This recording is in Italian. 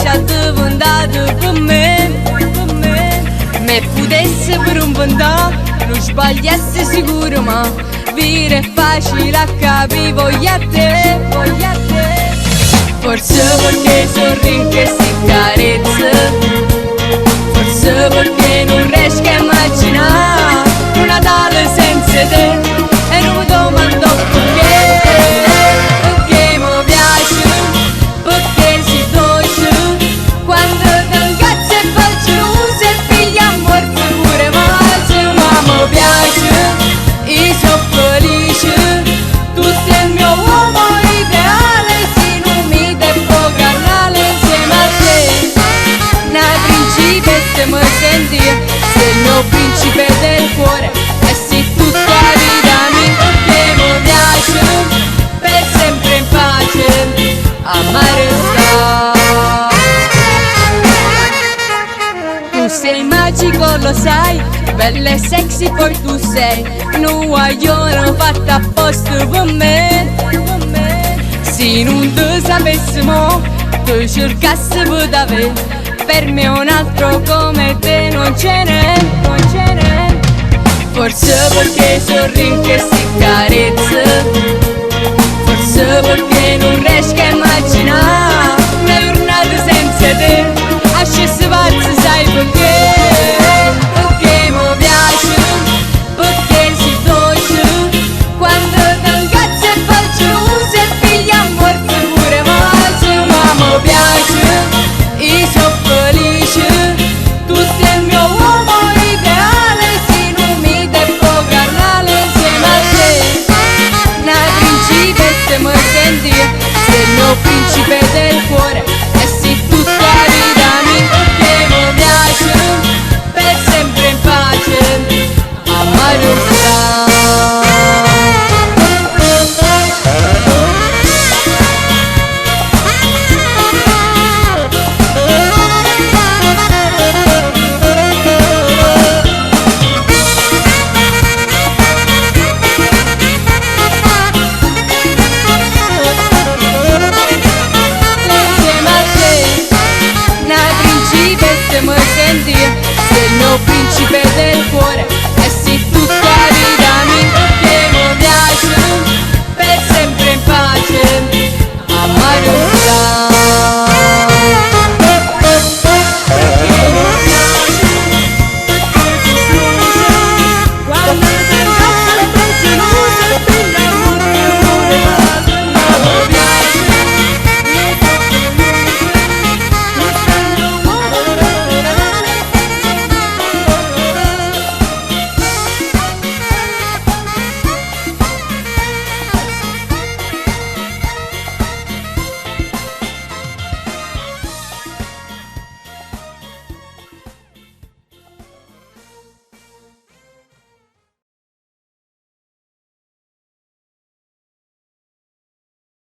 faccia diventata per me. Me potesse per un vent'anno, non sbagliasse sicuro, ma vire è facile a capire, voglio a te, voglio a te. Forse perché sorrido che si carezza, forse perché non riesco a immaginare un Natale senza te. E non mi domando perché, perché mi piace, perché si dolce, quando ti incazzi e faccio l'uso e figlia a morte pure maggio. Ma mi piace, io sono felice, tu sei il mio uomo ideale, se non mi devo carnale insieme a te. Una principessa mi senti, sei il mio principe del cuore, e sei tutta la vita mia, perché mi piace, per sempre in pace, amare sta. Tu sei magico, lo sai, bella e sexy poi tu sei, un guaglione fatto apposta per me. Se non ti sapessimo, ti cercassi per davvero, per me un altro come te non ce n'è, non ce n'è. Forse perché sorrido che si carezza, forse perché non riesco a immaginare una giornata senza te, a scesi pazzi sai perché.